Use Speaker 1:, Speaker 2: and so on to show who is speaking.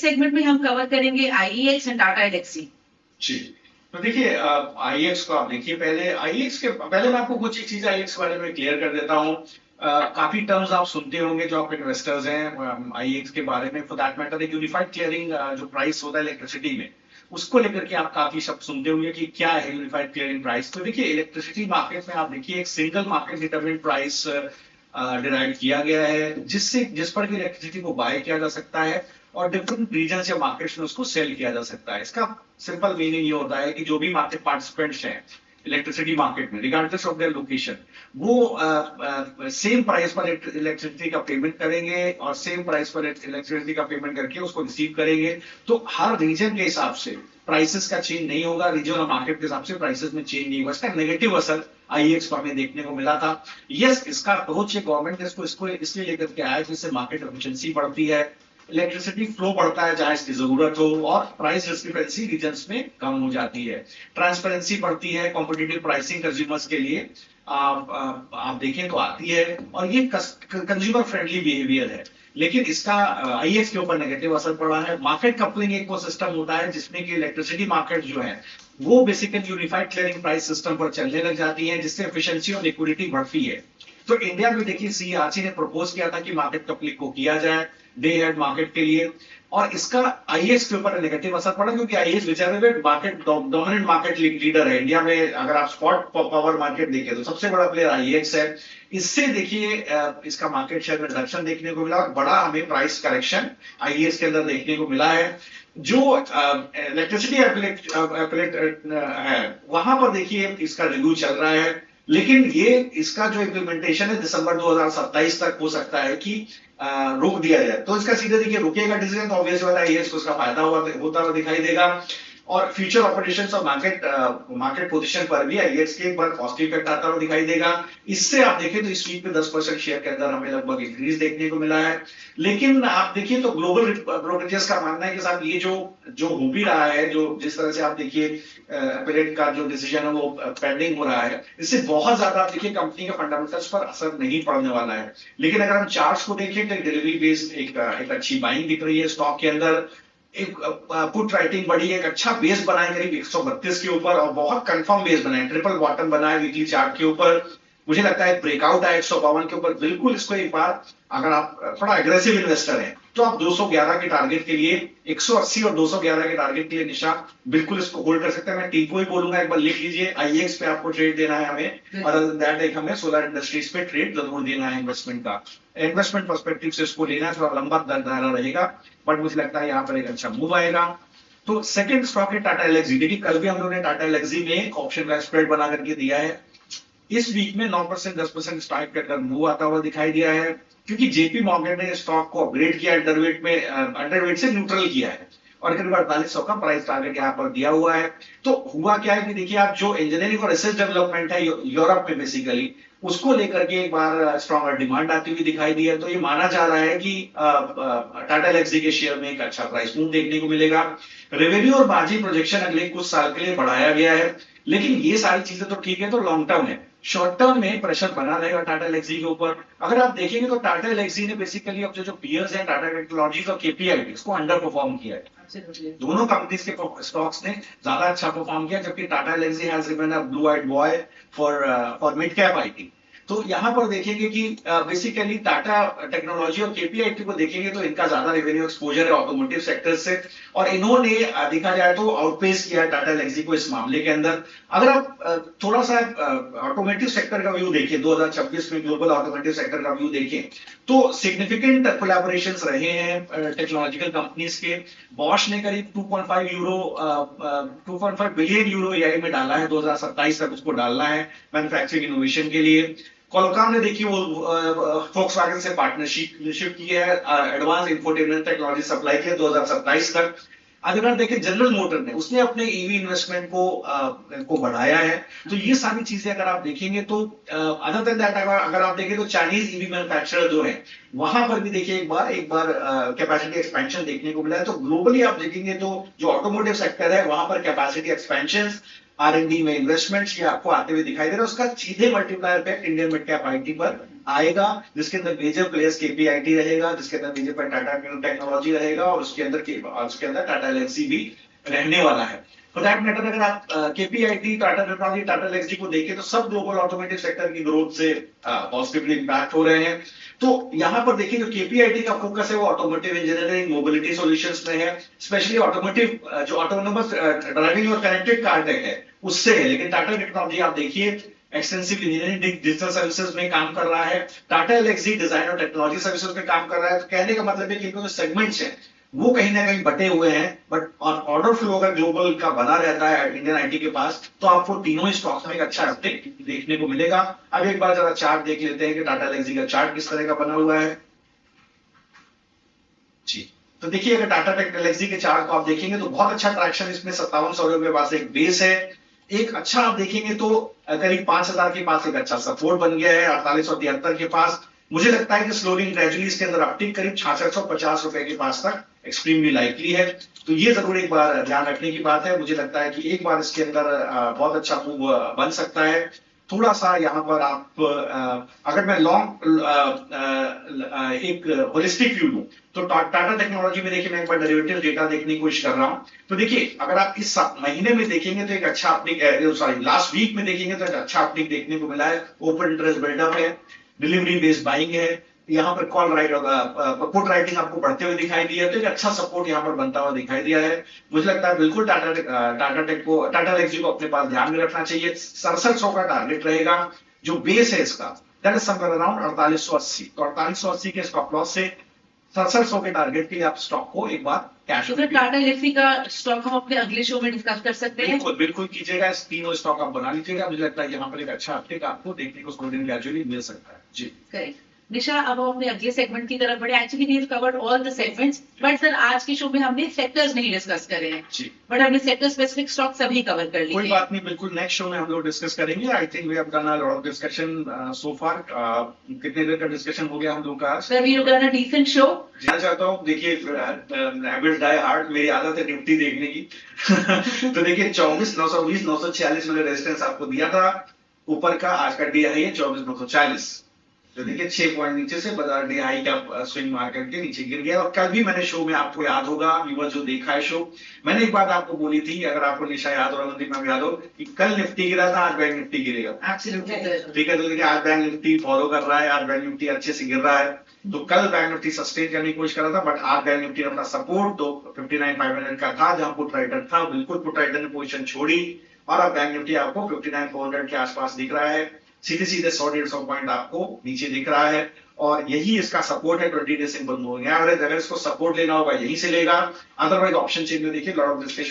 Speaker 1: Segment में हम cover करेंगे आईईएक्स एंड टाटा एल्क्सी।
Speaker 2: जी, तो देखिए आईएक्स को आप देखिए, पहले आईएक्स के पहले मैं आपको कुछ एक चीज आईएक्स के बारे में क्लियर कर देता हूँ। काफी टर्म्स आप सुनते होंगे जो आप इन्वेस्टर्स हैं आईएक्स के बारे में, फॉर दैट मैटर एक यूनिफाइड क्लियरिंग जो प्राइस होता है इलेक्ट्रिसिटी में, उसको लेकर के आप काफी शब्द सुनते होंगे कि क्या है यूनिफाइड क्लियरिंग प्राइस। तो देखिए इलेक्ट्रिसिटी मार्केट में आप देखिए एक single market determined price derive किया गया है, जिस पर कि इलेक्ट्रिसिटी को बाय किया जा सकता है और डिफरेंट रीजन या मार्केट्स में उसको सेल किया जा सकता है। इसका सिंपल मीनिंग ये होता है कि जो भी मार्केट पार्टिसिपेंट्स हैं इलेक्ट्रिसिटी मार्केट में, रिगार्डलेस ऑफ देयर लोकेशन, वो सेम प्राइस पर इलेक्ट्रिसिटी का पेमेंट करेंगे और सेम प्राइस पर इलेक्ट्रिसिटी का पेमेंट करके उसको रिसीव करेंगे। तो हर रीजन के हिसाब से प्राइसेस का चेंज नहीं होगा, रीजन और मार्केट के हिसाब से प्राइसेस में चेंज नहीं होगा। इसका नेगेटिव असर आईएक्स को हमें देखने को मिला था। यस, इसका अप्रोच गवर्नमेंट ने इसको इसलिए लेकर के आया जिससे मार्केट एफिशिएंसी बढ़ती है, इलेक्ट्रिसिटी फ्लो बढ़ता है जहां इसकी जरूरत हो और प्राइस डिस्क्रिपेंसी रीजन्स में कम हो जाती है, ट्रांसपेरेंसी बढ़ती है, कॉम्पिटिटिव प्राइसिंग कंज्यूमर्स के लिए आप देखें तो आती है और ये कंज्यूमर फ्रेंडली बिहेवियर है। लेकिन इसका आईएक्स के ऊपर नेगेटिव असर पड़ा है। मार्केट कपलिंग एक वो सिस्टम होता है जिसमें कि इलेक्ट्रिसिटी मार्केट जो है वो basically unified clearing price system पर चलने लग जाती है, जिससे एफिशिएंसी और लिक्विडिटी बढ़ती है। तो इंडिया में देखिए सीईआरसी ने प्रपोज किया था कि मार्केट कपलिंग को किया जाए डे हेड मार्केट के लिए, और इसका आईएक्स के ऊपर नेगेटिव असर पड़ा क्योंकि आईएक्स बेचारे मार्केट डोमिनेंट मार्केट लीडर है इंडिया में। अगर आप स्पॉट पावर मार्केट देखें तो सबसे बड़ा प्लेयर आईएक्स है। इससे देखिए इसका मार्केट शेयर में रिडक्शन देखने को मिला और बड़ा हमें प्राइस करेक्शन आईएक्स के अंदर देखने को मिला है। जो इलेक्ट्रिसिटी है वहां पर देखिए इसका रिव्यू चल रहा है, लेकिन ये इसका जो इम्प्लीमेंटेशन है दिसंबर 2027 तक हो सकता है कि रोक दिया जाए। तो इसका सीधे देखिए रुकेगा डिसीजन तो ऑब्वियस बात है इसको उसका फायदा होता हुआ दिखाई देगा और फ्यूचर ऑपरेशंस और मार्केट पोजीशन पर भी आईएक्स के एक बार पॉजिटिव इफेक्ट आता हुआ दिखाई देगा। इससे आप देखें तो इस वीक में 10% शेयर के अंदर हमें लगभग इंक्रीज देखने को मिला है। लेकिन आप देखिए तो ग्लोबल ब्रोकरेजेस का मानना है कि साहब ये जो हो भी रहा है, जो जिस तरह से आप देखिए अपीलेट का जो डिसीजन है वो पेंडिंग हो रहा है, इससे बहुत ज्यादा आप देखिए कंपनी के फंडामेंटल्स पर असर नहीं पड़ने वाला है। लेकिन अगर हम चार्ट्स को देखें तो डिलीवरी बेस्ड एक अच्छी बाइंग दिख रही है स्टॉक के अंदर। एक पुट राइटिंग बढ़ी है, एक अच्छा बेस बनाए करीब 132 के ऊपर और बहुत कंफर्म बेस बनाए, ट्रिपल बॉटम बनाए वीकली चार्ट के ऊपर। मुझे लगता है ब्रेकआउट है 152 के ऊपर, बिल्कुल इसको एक बार अगर आप थोड़ा एग्रेसिव इन्वेस्टर हैं तो आप 211 के टारगेट के लिए 180 और 211 के टारगेट के लिए निशा बिल्कुल इसको होल्ड कर सकते हैं। मैं टीपो ही बोलूंगा, एक बार लिख लीजिए आईएक्स पे आपको ट्रेड देना है हमें, और दैट एक हमें सोलर इंडस्ट्रीज पे ट्रेड जरूर देना है इन्वेस्टमेंट का। इन्वेस्टमेंट पर्सपेक्टिव से इसको लेना है, थोड़ा लंबा दायरा रहेगा बट मुझे लगता है यहाँ पर एक अच्छा मूव आएगा। तो सेकंड स्टॉक है टाटा एल्क्सी। देखिए कल भी हम लोगों ने टाटा एल्क्सी में ऑप्शन का स्प्रेड बना करके दिया है। इस वीक में 9% 10% स्ट्राइक कर मूव आता हुआ दिखाई दिया है क्योंकि जेपी मॉर्गन ने स्टॉक को अपग्रेड किया, अंडरवेट से न्यूट्रल किया है और करीब 4800 का प्राइस टारगेट यहाँ पर दिया हुआ है। तो हुआ क्या है कि देखिए आप जो इंजीनियरिंग और रिसर्च डेवलपमेंट है यूरोप में बेसिकली उसको लेकर के एक बार स्ट्रॉन्गर डिमांड आती हुई दिखाई दी है। तो ये माना जा रहा है कि टाटा एल्क्सी के शेयर में एक अच्छा प्राइस मूव देखने को मिलेगा। रेवेन्यू और मार्जिन प्रोजेक्शन अगले कुछ साल के लिए बढ़ाया गया है, लेकिन ये सारी चीजें तो ठीक है, तो लॉन्ग टर्म है। शॉर्ट टर्म में प्रेशर बना रहेगा टाटा एल्क्सी के ऊपर। अगर आप देखेंगे तो टाटा एल्क्सी ने बेसिकली अब जो पीयर्स हैं टाटा टेक्नोलॉजीज और केपीआई इसको अंडर परफॉर्म किया है। दोनों कंपनीज के स्टॉक्स ने ज्यादा अच्छा परफॉर्म किया, जबकि Tata Elxsi has remain a blue eyed boy for mid cap IT. तो यहां पर देखेंगे कि बेसिकली टाटा टेक्नोलॉजी और केपीआईटी को देखेंगे तो इनका ज्यादा रेवेन्यू एक्सपोजर है ऑटोमोटिव सेक्टर से और इन्होंने देखा जाए तो आउटपेस किया टाटा एल्क्सी को इस मामले के अंदर। अगर आप थोड़ा सा ऑटोमोटिव सेक्टर का व्यू देखें 2026 में ग्लोबल ऑटोमोटिव सेक्टर का व्यू देखें तो सिग्निफिकेंट कोलैबोरेशंस रहे हैं टेक्नोलॉजिकल कंपनीज के। बॉश ने करीब 2.5 बिलियन यूरो एआई में डाला है, 2027 तक उसको डालना है मैन्युफैक्चरिंग इनोवेशन के लिए। क्वालकॉम ने देखिए वो फोक्सवैगन से पार्टनरशिप की है, एडवांस इंफोटेनमेंट टेक्नोलॉजी सप्लाई की है 2027 तक। अगर आप देखें जनरल मोटर ने उसने अपने ईवी इन्वेस्टमेंट को बढ़ाया है। तो ये सारी चीजें अगर आप देखेंगे तो अदर देन दैट अगर आप देखें तो चाइनीज ईवी मैन्युफैक्चरर जो है वहां पर भी देखिए एक बार कैपेसिटी एक्सपेंशन देखने को मिला है। तो ग्लोबली आप देखेंगे तो जो ऑटोमोटिव सेक्टर है वहां पर capacity expansion R and D में इन्वेस्टमेंट्स ये आपको आते हुए दिखाई दे रहा है। उसका सीधे multiplier effect Indian mid cap IT पर आएगा, जिसके अंदर मेजर प्लेयर्स केपीआईटी रहेगा, जिसके अंदर मेजर पर टाटा टेक्नोलॉजी रहेगा और उसके अंदर टाटा एल्क्सी भी रहने वाला है। फॉर दैट मैटर अगर आप केपीआईटी, टाटा टेक्नोलॉजी, टाटा एल्क्सी को देखें तो सब ग्लोबल ऑटोमोटिव सेक्टर की ग्रोथ से पॉजिटिवली इंपैक्ट हो रहे हैं। तो यहां पर देखिए जो केपीआईटी का फोकस है वो ऑटोमोटिव इंजीनियरिंग, मोबिलिटी सॉल्यूशंस में है, स्पेशली ऑटोमोटिव जो ऑटोनोमस ड्राइविंग और कनेक्टेड कार टेक है उससे है। लेकिन टाटा टेक्नोलॉजी आप देखिए एक्सटेंसिव इंजीनियरिंग डिजिटल सर्विसेज में काम कर रहा है, टाटा एल्क्सी डिजाइन और टेक्नोलॉजी सर्विसेज में काम कर रहा है। तो कहने का मतलब है कि इनके जो सेगमेंट्स हैं वो कहीं ना कहीं बटे हुए हैं, बट ऑर्डर फ्लो अगर ग्लोबल का बना रहता है इंडियन आईटी के पास तो आपको तीनों ही स्टॉक्स में एक अच्छा अपडेट देखने को मिलेगा। अब एक बार जरा चार्ट देख लेते हैं कि टाटा एल्क्सी का चार्ट किस तरह का बना हुआ है जी। तो देखिए अगर टाटा टेक्नोलॉजी के चार्ट को आप देखेंगे तो बहुत अच्छा ट्रैक्शन इसमें 5700 रुपए के पास एक बेस है। एक अच्छा आप देखेंगे तो करीब 5000 के पास एक अच्छा सपोर्ट बन गया है, 4873 के पास। मुझे लगता है कि स्लोली ग्रेजुअली इसके अंदर अपटिक करीब 6650 रुपए के पास तक एक्सट्रीमली लाइकली है। तो ये जरूर एक बार ध्यान रखने की बात है। मुझे लगता है कि एक बार इसके अंदर बहुत अच्छा मूव बन सकता है। थोड़ा सा यहाँ पर आप अगर मैं लॉन्ग एक होलिस्टिक व्यू लूं तो टाटा टेक्नोलॉजी में देखिए मैं एक बार डेरिवेटिव डेटा देखने की कोशिश कर रहा हूं। तो देखिए अगर आप इस महीने में देखेंगे तो एक अच्छा अपटिक, सॉरी लास्ट वीक में देखेंगे तो एक अच्छा अपटिक देखने को मिला है। ओपन इंटरेस्ट बिल्डअप है, डिलीवरी बेस्ड बाइंग है, यहाँ पर कॉल राइट पुट राइटिंग आपको बढ़ते हुए दिखाई दिया, तो एक अच्छा सपोर्ट यहाँ पर बनता हुआ दिखाई दिया है। मुझे लगता है बिल्कुल टाटा एल्क्सी को अपने पास ध्यान में रखना चाहिए। 6700 का टारगेट रहेगा। जो बेस है इसका दैट इज समवेयर अराउंड 4880, तो 4880 के स्टॉप लॉस से 6700 के टारगेट के लिए आप स्टॉक को एक बार कैश
Speaker 1: तो फिर टाटा एल्क्सी का स्टॉक हम अपने अगले शो में डिस्कस कर सकते हैं।
Speaker 2: बिल्कुल बिल्कुल कीजिएगा, इस तीनों स्टॉक आप बना लीजिएगा। मुझे लगता है यहाँ पर एक अच्छा अपडेट आपको देखने को ग्रेजुअली मिल सकता है जी।
Speaker 1: करेक्ट निशा, अब हम अपने अगले सेगमेंट की तरफ बढ़े। Actually we have covered all the segments, but sir आज के शो में हमने सेक्टर्स नहीं डिस्कस करे हैं
Speaker 2: जी,
Speaker 1: बट हमने सेक्टर स्पेसिफिक स्टॉक सभी कवर कर लिए।
Speaker 2: कोई बात नहीं, बिल्कुल नेक्स्ट शो में हम लोग डिस्कस करेंगे। I think we have done a lot of discussion so far. कितने देर का डिस्कशन हो गया हम लोग का आज?
Speaker 1: Sir we have done a decent show.
Speaker 2: जानना चाहता हूँ, देखिए हैबिट डाई हार्ड, मेरी आदत है निफ्टी देखने की तो देखिए 24,920 946 मैंने रेजिस्टेंस आपको दिया था ऊपर का, आज का डी हाई है 24,940। तो देखिए 6 पॉइंट नीचे से बाजार डी हाई का स्विंग मार्केट के नीचे गिर गया। और कल भी मैंने शो में आपको याद होगा, व्यूअर जो देखा है शो, मैंने एक बात आपको बोली थी, अगर आपको निशा याद हो, रमनदीप मैम याद हो, कि कल निफ्टी गिरा था, आज बैंक निफ्टी गिरेगा।
Speaker 1: Absolutely sir.
Speaker 2: ठीक है, तो देखिए आज बैंक निफ्टी फॉलो कर रहा है, आज बैंक निफ्टी अच्छे से गिर रहा है। तो कल बैंक निफ्टी सस्टेन करने की कोशिश कर रहा था, बट आज बैंक निफ्टी ने अपना सपोर्ट तो 59,500 का था, जहां पुट राइटर था बिल्कुल पुट राइटर ने पोजीशन छोड़ी और अब बैंक निफ्टी आपको 59,400 के आसपास दिख रहा है। सीधे सीधे 100-150 पॉइंट आपको नीचे दिख रहा है और यही इसका सपोर्ट है। 20 डे सिंपल मूविंग एवरेज, अगर इसको सपोर्ट लेना होगा यहीं से लेगा, अदरवाइज ऑप्शन चेन में देखिए लॉट ऑफ डिस्कशन